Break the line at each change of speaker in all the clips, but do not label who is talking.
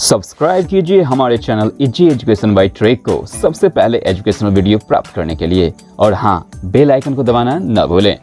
Subscribe कीजिए हमारे channel easy education by track को सबसे पहले एजुकेशनल वीडियो प्राप्त करने के लिए, और हाँ, बेल आइकन को दबाना न भूलें।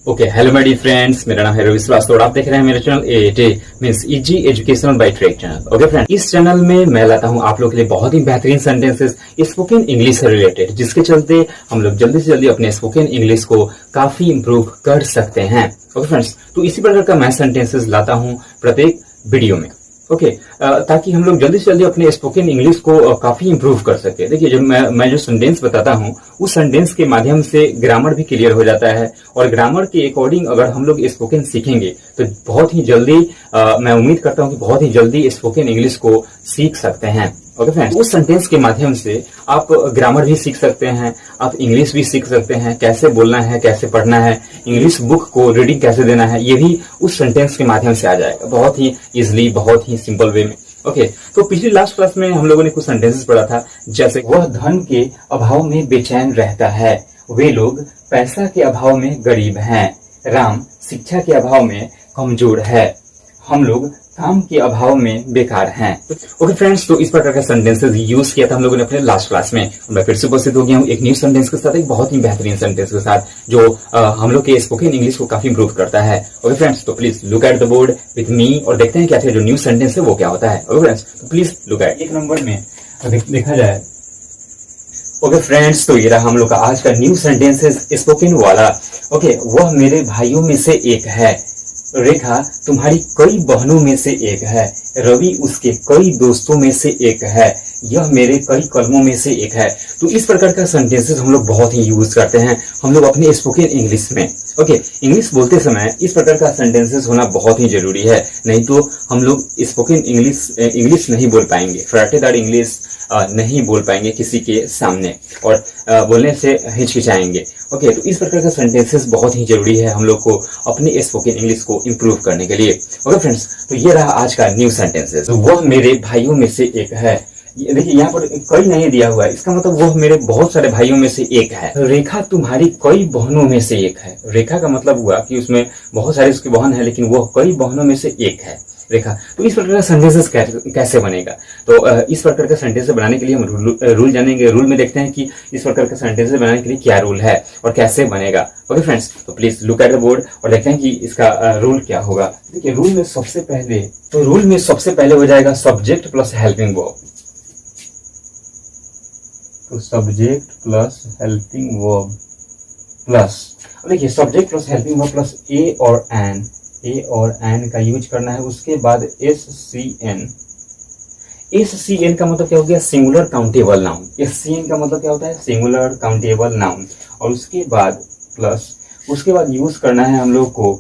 Okay, hello my dear friends, मेरा नाम है रवि श्रीवास्तव और आप देख रहे हैं मेरा चैनल एटे means easy education by trek channel. Okay friends, इस चैनल में मैं लाता हूं आप लोगों के लिए बहुत ही बेहतरीन सेंटेंसेस स्पोकन इंग्लिश से रिलेटेड, जिसके चलते हम लोग जल्दी से जल्दी अपने स्पोकन इंग्लिश को काफी इंप्रूव कर सकते हैं। ओके फ्रेंड्स, तो इसी प्रकार का मैं सेंटेंसेस लाता हूं प्रत्येक वीडियो में। ओके, ताकि हम लोग जल्दी से जल्दी अपने स्पोकन इंग्लिश को काफी इंप्रूव कर सके। देखिए, जब मैं जो सेंटेंस बताता हूँ उस सेंटेंस के माध्यम से ग्रामर भी क्लियर हो जाता है, और ग्रामर के अकॉर्डिंग अगर हम लोग स्पोकन सीखेंगे तो बहुत ही जल्दी मैं उम्मीद करता हूँ कि बहुत ही जल्दी स्पोकन इंग्लिश को सीख सकते हैं। ओके फ्रेंड्स, उस सेंटेंस के माध्यम से आप ग्रामर भी सीख सकते हैं, आप इंग्लिश भी सीख सकते हैं, कैसे बोलना है, कैसे पढ़ना है, इंग्लिश बुक को रीडिंग कैसे देना है, ये भी उस सेंटेंस के माध्यम से आ जाएगा बहुत ही इजिली, बहुत ही सिंपल वे में। ओके, तो पिछली लास्ट क्लास में हम लोगों ने कुछ सेंटेंसेस पढ़ा था, जैसे वह धन के अभाव में बेचैन रहता है, वे लोग पैसा के अभाव में गरीब हैं, राम शिक्षा के अभाव में कमजोर है, हम लोग काम के अभाव में बेकार हैं। ओके फ्रेंड्स, तो इस प्रकार का सेंटेंसेस यूज किया था हम लोगों ने अपने लास्ट क्लास में। मैं फिर से उपस्थित हो गया हूँ एक न्यू सेंटेंस के साथ, एक बहुत ही बेहतरीन सेंटेंस के साथ, जो हम लोग के स्पोकन इंग्लिश को काफी इंप्रूव करता है। ओके फ्रेंड्स, तो please look at the board with me और देखते हैं क्या जो न्यू सेंटेंस है वो क्या होता है। ओके फ्रेंड्स, तो प्लीज लुक एट। एक नंबर में देखा जाए। ओके फ्रेंड्स, तो ये रहा हम लोग का आज का न्यू सेंटेंस स्पोकन वाला। ओके, वह मेरे भाइयों में से एक है, रेखा तुम्हारी कई बहनों में से एक है, रवि उसके कई दोस्तों में से एक है, यह मेरे कई कलमों में से एक है। तो इस प्रकार का सेंटेंसेस हम लोग बहुत ही यूज करते हैं हम लोग अपने स्पोकन इंग्लिश में। ओके, इंग्लिश बोलते समय इस प्रकार का सेंटेंसेस होना बहुत ही जरूरी है, नहीं तो हम लोग स्पोकन इंग्लिश नहीं बोल पाएंगे, फराटेदार इंग्लिश नहीं बोल पाएंगे किसी के सामने, और बोलने से हिचकिचाएंगे। ओके, तो इस प्रकार का सेंटेंसेस बहुत ही जरूरी है हम लोग को अपने स्पोकन इंग्लिश को इंप्रूव करने के लिए। ओके फ्रेंड्स, तो ये रहा आज का न्यू सेंटेंसेस। तो वह मेरे भाइयों में से एक है, देखिए यहाँ पर कई नहीं दिया हुआ है, इसका मतलब वह मेरे बहुत सारे भाइयों में से एक है। रेखा तुम्हारी कई बहनों में से एक है, रेखा का मतलब हुआ कि उसमें बहुत सारे उसकी बहन है, लेकिन वह कई बहनों में से एक है रेखा। तो इस प्रकार का सेंटेंसेस कैसे बनेगा, तो इस प्रकार का सेंटेंस बनाने के लिए हम रूल जानेंगे। रूल में देखते हैं कि इस प्रकार का सेंटेंस बनाने के लिए क्या रूल है और कैसे बनेगा। ओके फ्रेंड्स, तो please look at the board और देखते हैं कि इसका रूल क्या होगा। देखिए, रूल में सबसे पहले हो जाएगा सब्जेक्ट प्लस हेल्पिंग वर्ब। तो subject plus helping verb plus, देखिए subject plus helping verb plus a और एन का यूज करना है। उसके बाद एस सी एन का मतलब क्या हो गया, singular countable noun. S C N का मतलब क्या होता है, सिंगुलर काउंटेबल नाउन। और उसके बाद प्लस, उसके बाद यूज करना है हम लोग को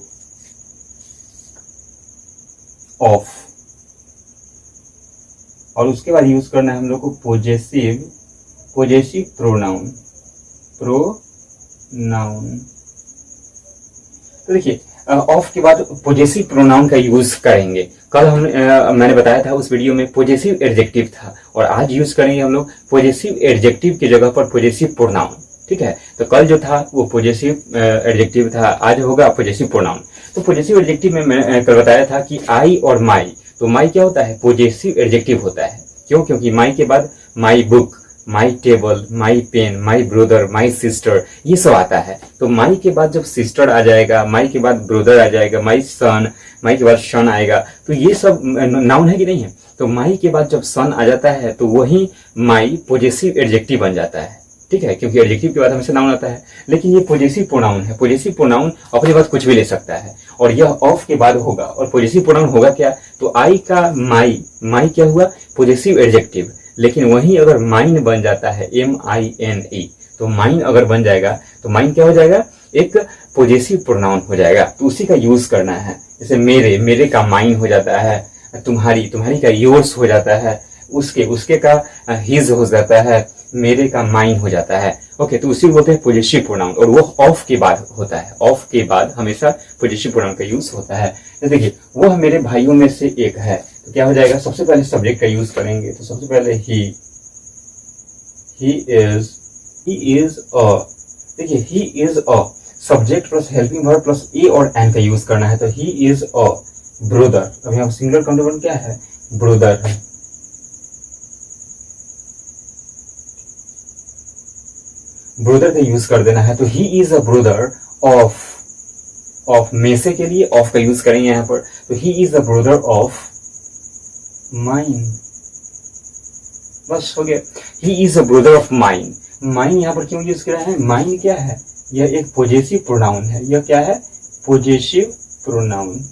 ऑफ, और उसके बाद यूज करना है हम लोग को पोजेसिव प्रोनाउन। तो देखिए, ऑफ के बाद पोजेसिव प्रोनाउन का यूज करेंगे। कल मैंने बताया था उस वीडियो में पोजेसिव एडजेक्टिव था, और आज यूज करेंगे हम लोग पोजेसिव एडजेक्टिव की जगह पर पोजेसिव प्रोनाउन। ठीक है, तो कल जो था वो पॉजिटिव एडजेक्टिव था, आज होगा पॉजिटिव प्रोनाउन। तो पॉजिटिव एडजेक्टिव में मैं कल बताया था कि आई और माई, तो माई क्या होता है, पॉजिटिव एडजेक्टिव होता है। क्यों? क्योंकि माई के बाद my book, my table, my pen, my brother, my sister, ये सब आता है। तो माई के बाद जब सिस्टर आ जाएगा, माई के बाद ब्रदर आ जाएगा, माई के बाद सन आएगा, तो ये सब नाउन है कि नहीं है। तो माई के बाद जब सन आ जाता है तो वही माई पॉजिटिव एडजेक्टिव बन जाता है। ठीक है, क्योंकि एडजेक्टिव के बाद हमेशा नाउन आता है, लेकिन ये पॉजिटिव प्रोनाउन है। पॉजिटिव प्रोनाउन अपने बाद कुछ भी ले सकता है, और यह ऑफ के बाद होगा। और पॉजिटिव प्रोनाउन होगा क्या, तो आई का माई क्या हुआ, पॉजिटिव एडजेक्टिव। लेकिन वहीं अगर माइन बन जाता है, MINE, तो माइन अगर बन जाएगा तो माइन क्या हो जाएगा, एक पॉजिटिव प्रोनाउन हो जाएगा। तो उसी का यूज करना है। जैसे मेरे का माइन हो जाता है, तुम्हारी का योर्स हो जाता है, उसके का हिज हो जाता है, मेरे का माइन हो जाता है। ओके, तो उसी को बोलते हैं पॉजिटिव प्रोनाउन, और वो ऑफ के बाद होता है। ऑफ के बाद हमेशा पॉजिटिव प्रोनाउन का यूज होता है। तो देखिए, वह मेरे भाइयों में से एक है, तो क्या हो जाएगा, सबसे पहले सब्जेक्ट का यूज करेंगे। तो सबसे पहले ही इज अ, देखिए he is a, subject plus helping verb plus a और एन का यूज करना है। तो ही इज अ ब्रदर, अब यहाँ सिंगुलर काउंटेबल क्या है, ब्रदर है। ब्रदर का यूज कर देना है। तो ही इज अ ब्रदर ऑफ में से के लिए ऑफ का यूज करेंगे यहाँ पर। तो ही is a brother of mine, बस हो गया। ही is a brother of mine. Mine यहाँ पर क्यों यूज कर रहे हैं, माइन क्या है, यह एक पॉजेसिव प्रोनाउन है। यह क्या है, पॉजेसिव प्रोनाउन,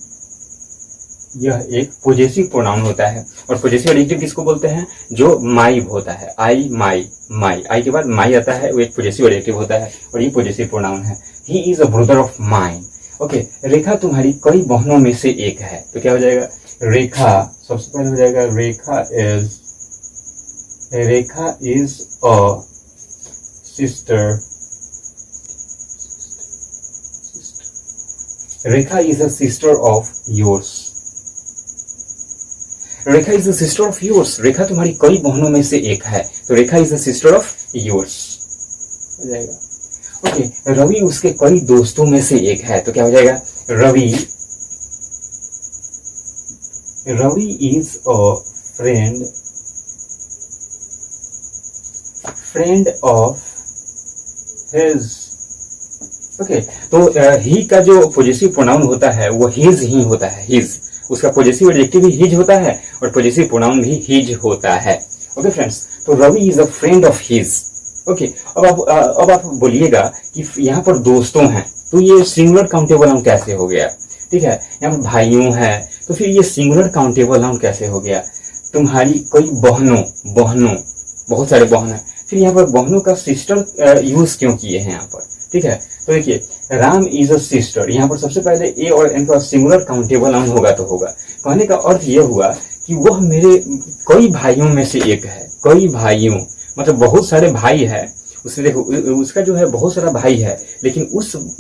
यह एक पॉजेसिव प्रोनाउन होता है। और पॉजेसिव एडजेक्टिव किसको बोलते हैं, जो माई होता है, आई माई, माई आई के बाद माई आता है, वो एक पॉजेसिव एडजेक्टिव होता है और ये पॉजेसिव प्रोनाउन है। He is a brother of mine. Okay, Rekha तुम्हारी कई बहनों में से एक है। तो क्या हो जाएगा, रेखा सबसे पहले हो जाएगा, Rekha is a sister, Rekha is a sister of yours. Rekha is the sister of yours, Rekha तुम्हारी कई बहनों में से एक है। तो Rekha is the sister of yours हो जाएगा। ओके, रवि उसके कई दोस्तों में से एक है। तो क्या हो जाएगा, Ravi is a friend of his. Okay, तो ही का जो पॉजेसिव प्रोनाउन होता है वो हिज ही होता है, हिज। उसका पॉजेसिव एडजेक्टिव भी हिज होता है और पॉजेसिव प्रोनाउन भी हिज होता है। ओके फ्रेंड्स, तो Ravi is a friend of his. Okay, अब आप बोलिएगा कि यहाँ पर दोस्तों हैं, तो ये सिंगुलर काउंटेबल नाउन कैसे हो गया। ठीक है, यहाँ पर भाइयों है, तो फिर ये सिंगुलर काउंटेबल नाउन कैसे हो गया। तुम्हारी कई बहनों, बहुत सारे बहन है, फिर यहाँ पर बहनों का सिस्टर यूज क्यों किए हैं यहाँ पर। ठीक है, तो देखिए, राम इज अ सिस्टर, यहाँ पर सबसे पहले ए और एन का सिंगुलर काउंटेबल नाउन होगा तो होगा। कहने का अर्थ यह हुआ कि वह मेरे कई भाइयों में से एक है। कई भाइयों मतलब बहुत सारे भाई है, उसने देखो उसका जो है बहुत सारा भाई है, लेकिन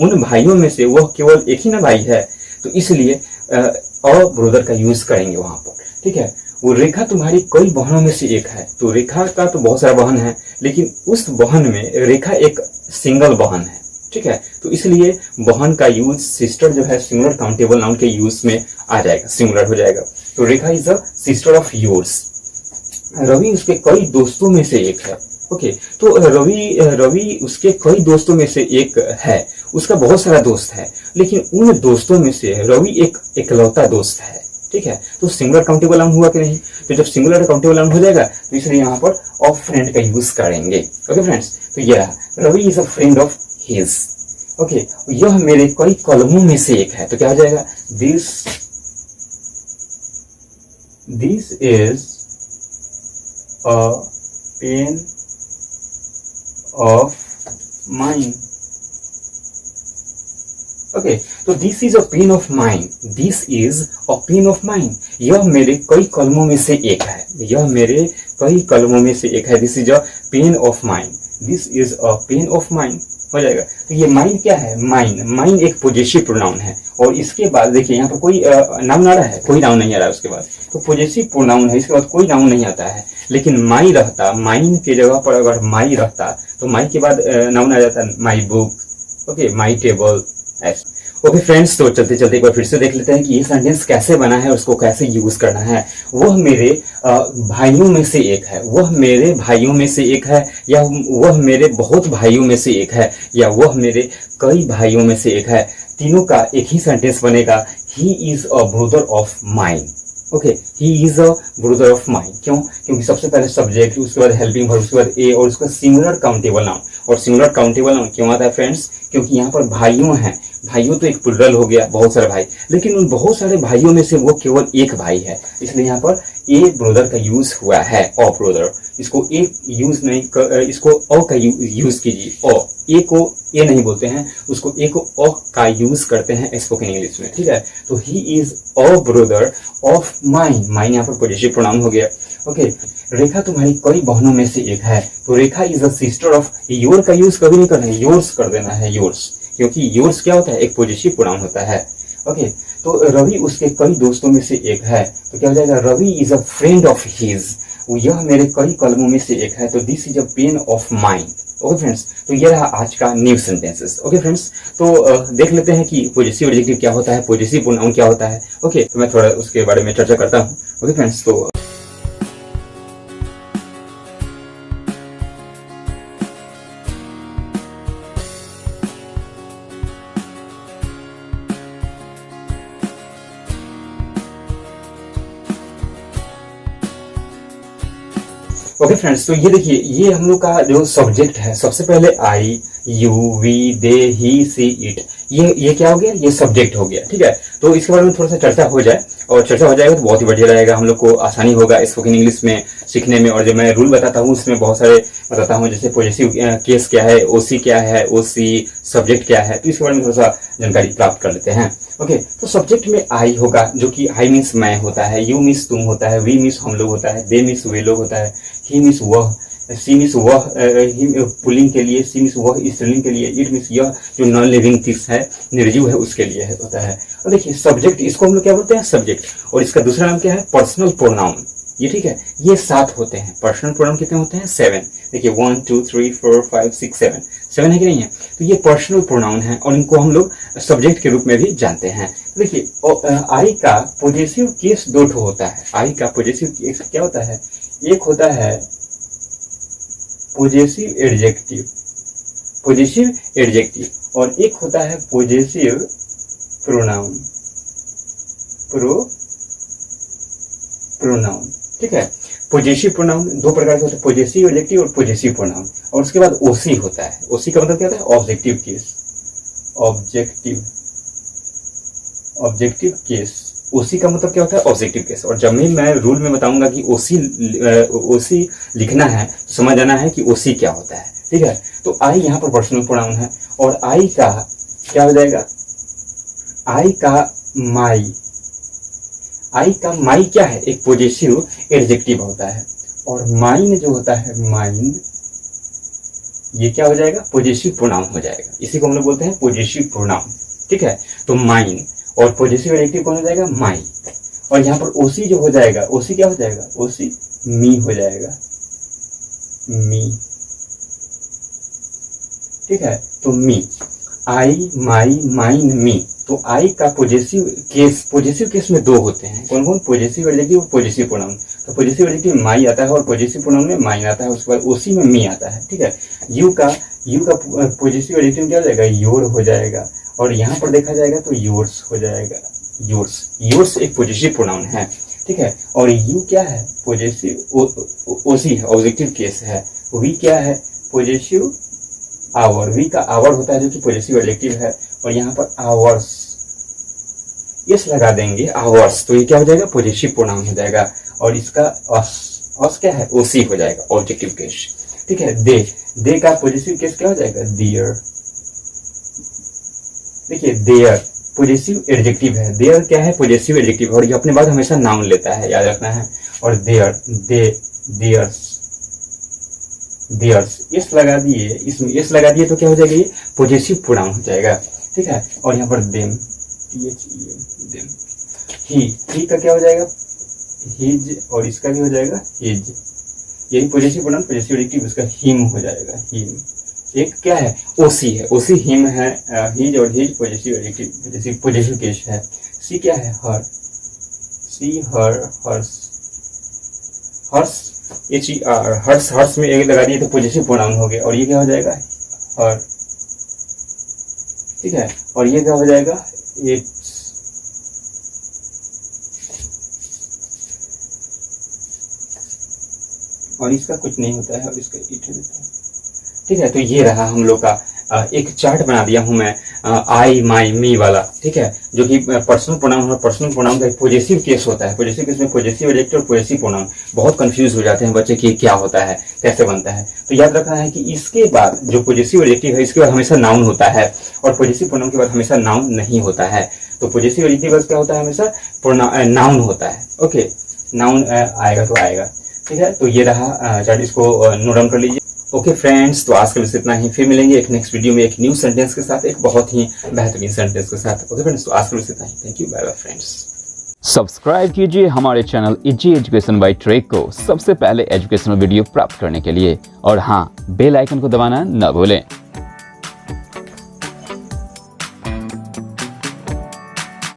उन भाइयों में से वह केवल एक ही ना भाई है, तो इसलिए अ ब्रदर का यूज करेंगे वहां पर। ठीक है, वो रेखा तुम्हारी कई बहनों में से एक है। तो रेखा का तो बहुत सारा बहन है, लेकिन उस बहन में रेखा एक सिंगल बहन है। ठीक है, तो इसलिए बहन का यूज सिस्टर जो है सिंगुलर काउंटेबल नाउन के यूज में आ जाएगा, सिंगुलर हो जाएगा। तो Rekha is a sister of yours. Ravi उसके कई दोस्तों में से एक है। ओके, तो रवि उसके कई दोस्तों में से एक है, उसका बहुत सारा दोस्त है, लेकिन उन दोस्तों में से रवि एक इकलौता दोस्त है। ठीक है, तो सिंगुलर काउंटेबल नाउन हुआ कि नहीं। तो जब सिंगुलर काउंटेबल नाउन हो जाएगा तो इसलिए यहाँ पर ऑफ फ्रेंड का यूज करेंगे। ओके फ्रेंड्स, तो ये रहा, Ravi is a friend of his. Okay, यह मेरे कई कलमों में से एक है। तो क्या हो जाएगा, this is a pen of mine. Okay, तो this is a pen of mine, this is a pen of mine, यह मेरे कई कलमों में से एक है, यह मेरे कई कलमों में से एक है। This is a pen of mine, this is a pen of mine हो जाएगा। तो ये माइन क्या है, माइन एक पॉजेसिव प्रोनाउन है। और इसके बाद देखिए यहाँ पर कोई नाउन आ रहा है, कोई नाउन नहीं आ रहा है उसके बाद, तो पॉजेसिव प्रोनाउन है, इसके बाद कोई नाउन नहीं आता है। लेकिन माई रहता, माइन के जगह पर अगर माई रहता तो माई के बाद नाउन आ जाता, my book, okay, my table, ऐसा। ओके फ्रेंड्स, तो चलते चलते एक बार फिर से देख लेते हैं कि ये सेंटेंस कैसे बना है और उसको कैसे यूज करना है। वह मेरे भाइयों में से एक है, वह मेरे भाइयों में से एक है, या वह मेरे बहुत भाइयों में से एक है, या वह मेरे कई भाइयों में से एक है। तीनों का एक ही सेंटेंस बनेगा, ही is a brother of mine. Okay, he is a brother of mine. क्यों? क्योंकि सबसे पहले सब्जेक्ट, उसके बाद हेल्पिंग वर्ब, उसके बाद ए और उसका सिंगुलर काउंटेबल नाउन। और सिंगुलर काउंटेबल नाउन क्यों आता है फ्रेंड्स? क्योंकि यहाँ पर भाइयों हैं, भाइयों तो एक प्लुरल हो गया, बहुत सारे भाई, लेकिन उन बहुत सारे भाइयों में से वो केवल एक भाई है, इसलिए यहाँ पर ए ब्रदर का यूज हुआ है, अ ब्रदर। इसको ए यूज नहीं इसको अ का यूज कीजिए, अ, ए को ए नहीं बोलते हैं, उसको ए को अ का यूज करते हैं स्पोकन इंग्लिश में। ठीक है, तो ही is a brother of mine, mine यहाँ पर पॉजिटिव प्रोनाउन हो गया। ओके, रेखा तुम्हारी कई बहनों में से एक है, तो Rekha is a sister of, your का यूज कभी नहीं करना है, योर्स कर देना है, योर्स, क्योंकि योर्स क्या होता है, एक पॉजिटिव प्रोनाउन होता है। ओके, तो रवि उसके कई दोस्तों में से एक है, तो क्या हो जाएगा, Ravi is a friend of his, यह मेरे कई कलमों में से एक है, तो this is a pen of mine. Okay friends, तो ये रहा आज का न्यू सेंटेंसेस। ओके फ्रेंड्स, तो देख लेते हैं कि पॉजिटिव एडजेक्टिव क्या होता है, पॉजिटिव प्रोनाउन क्या होता है। ओके, तो मैं थोड़ा उसके बारे में चर्चा करता हूँ। ओके फ्रेंड्स, तो ओके फ्रेंड्स, तो ये देखिए, ये हम लोग का जो सब्जेक्ट है, सबसे पहले I, you, we, they, he, she, it, ये क्या हो गया, ये सब्जेक्ट हो गया। ठीक है, तो इसके बारे में थोड़ा सा चर्चा हो जाए, और चर्चा हो जाएगा तो बहुत ही बढ़िया रहेगा, हम लोग को आसानी होगा स्पोकन इंग्लिश में सीखने में। और जब मैं रूल बताता हूँ उसमें बहुत सारे बताता हूँ, जैसे पॉजिटिव केस क्या है, ओसी क्या है, ओसी सब्जेक्ट क्या है, तो इसके बारे में थोड़ा सा जानकारी प्राप्त कर लेते हैं। ओके, तो सब्जेक्ट में आई होगा, जो कि आई मीन्स मैं होता है, यू मीन्स तुम होता है, वी मीन्स हम लोग होता है, दे मीन्स वे लोग होता है, ही मीन्स वह, सी मीन्स वह पुल्लिंग के लिए, सी मीन्स वह स्त्रीलिंग के लिए, इट मीन्स यह जो नॉन लिविंग थिंग्स है, निर्जीव है, उसके लिए होता है। और देखिए सब्जेक्ट, इसको हम लोग क्या बोलते हैं, सब्जेक्ट, और इसका दूसरा नाम क्या है, पर्सनल प्रोनाउन। ये ठीक है, ये 7 होते हैं। पर्सनल प्रोनाउन कितने होते हैं, 7। देखिए 1 2 3 4 5 6 7 है कि नहीं है, तो ये पर्सनल प्रोनाउन है, और इनको हम लोग सब्जेक्ट के रूप में भी जानते हैं। देखिए आई का पॉजिटिव केस 2 होता है। आई का पॉजिटिव केस क्या होता है, एक होता है पॉजिटिव एडजेक्टिव, पॉजिटिव एडजेक्टिव, और एक होता है पॉजिटिव प्रोनाउन, प्रोनाउन। ठीक है, पॉजिटिव प्रोनाउन 2 प्रकार के होते हैं, पॉजिटिव एडजेक्टिव और पॉजिटिव प्रोनाउन। और उसके बाद ओसी होता है। ओसी का मतलब क्या होता है, ऑब्जेक्टिव केस, ऑब्जेक्टिव केस। ओसी का मतलब क्या होता है, ऑब्जेक्टिव केस। और जब मैं रूल में बताऊंगा कि ओसी लिखना है, तो समझ जाना है कि ओसी क्या होता है। ठीक है, तो आई यहाँ पर पर्सनल प्रोनाउन है, और आई का क्या हो जाएगा, आई का माई, आई का माई क्या है, एक पॉजिटिव एडजेक्टिव होता है। और माइन जो होता है, माइन, ये क्या हो जाएगा, पॉजिटिव प्रोनाउन हो जाएगा। इसी को हम लोग बोलते हैं पॉजिटिव प्रोनाउन। ठीक है, तो माइन और पॉजिटिव एडजेक्टिव कौन हो जाएगा, माई। और यहाँ पर ओसी जो हो जाएगा, ओसी क्या हो जाएगा, ओसी मी हो जाएगा, मी। ठीक है, तो मी, आई, माई, माइन, मी। तो आई का पॉजिटिव केस में 2 होते हैं। कौन कौन, पॉजिटिव एडजेक्टिव और पॉजिटिव प्रोनाउन। तो पॉजिटिव एडजेक्टिव में माई आता है, और पॉजिटिव प्रोनाउन में माइन आता है, उसके बाद ओसी में मी आता है। ठीक है, यू का पॉजिटिव एडजेक्टिव क्या हो जाएगा, योर हो जाएगा, और यहाँ पर देखा जाएगा तो योर्स हो जाएगा, योर्स एक पॉजिटिव प्रोनाउन है। ठीक है, और यू क्या है, पॉजिटिव ओसी है, ऑब्जेक्टिव केस है। वी क्या है, पॉजिटिव आवर, वी का आवर होता है, जो कि पॉजिटिव एडजेक्टिव है। और यहाँ पर आवर्स, यस लगा देंगे, आवर्स, तो ये क्या हो जाएगा, पॉजिटिव प्रोनाउन हो जाएगा। और इसका अस क्या है, ओसी हो जाएगा, ऑब्जेक्टिव केस। ठीक है, दे का पॉजिटिव केस क्या हो जाएगा, दियर। देखिए देयर पॉजिटिव एडजेक्टिव है, देयर क्या है, पॉजिटिव एडजेक्टिव, और ये अपने बाद हमेशा नाउन लेता है, याद रखना है। और देयर, देयर्स, यस लगा दिए, इसमें यस लगा दिए तो क्या हो जाएगा, ये पॉजिटिव प्रोनाउन हो जाएगा। ठीक है, और यहाँ पर देम, देम, ही का क्या हो जाएगा, हिज, और इसका भी हो जाएगा हिज, यही पॉजिटिव प्रोनाउन, पॉजिटिव एडजेक्टिव, इसका हिम हो जाएगा, हिम। एक क्या है, ओसी है, ओसी हिम है, हिज और his positive adjective, positive case है। सी क्या है, हर, सी, हर, हर्ष, HER, हर्ष में एक लगा दिए तो पॉजिटिव प्रोनाउन हो गया, और ये क्या हो जाएगा, हर। ठीक है, और ये क्या हो जाएगा, इट्स। और इसका कुछ नहीं होता है, और इसका इट होता है। ठीक है, तो ये रहा हम लोग का एक चार्ट बना दिया हूं मैं, आई, माई, मी वाला। ठीक है, जो कि पर्सनल प्रोनाउन, और पर्सनल प्रोनाउन का एक पॉजिटिव केस होता है। पॉजिटिव केस में पॉजिटिव एडजेक्टिव और पॉजिटिव प्रोनाउन, बहुत कंफ्यूज हो जाते हैं बच्चे कि क्या होता है, कैसे बनता है। तो याद रखना है कि इसके बाद जो पॉजिटिव एडजेक्टिव है, इसके बाद हमेशा नाउन होता है, और पॉजिटिव प्रोनाउन के बाद हमेशा नाउन नहीं होता है। तो पॉजिटिव एडजेक्टिव क्या होता है, हमेशा नाउन होता है। ओके, नाउन आएगा तो आएगा। ठीक है, तो ये रहा चार्ट, इसको नोट डाउन कर लीजिए। ओके फ्रेंड्स, तो आज के लिए इतना ही। फिर मिलेंगे एक नेक्स्ट वीडियो में एक न्यू सेंटेंस के साथ, एक बहुत ही बेहतरीन सेंटेंस के साथ। ओके फ्रेंड्स, तो आज के लिए इतना ही। Thank you, bye bye friends. Subscribe कीजिए हमारे channel easy education by track को सबसे पहले एजुकेशनल वीडियो प्राप्त करने के लिए, और हाँ, बेल आइकन को दबाना न भूलें।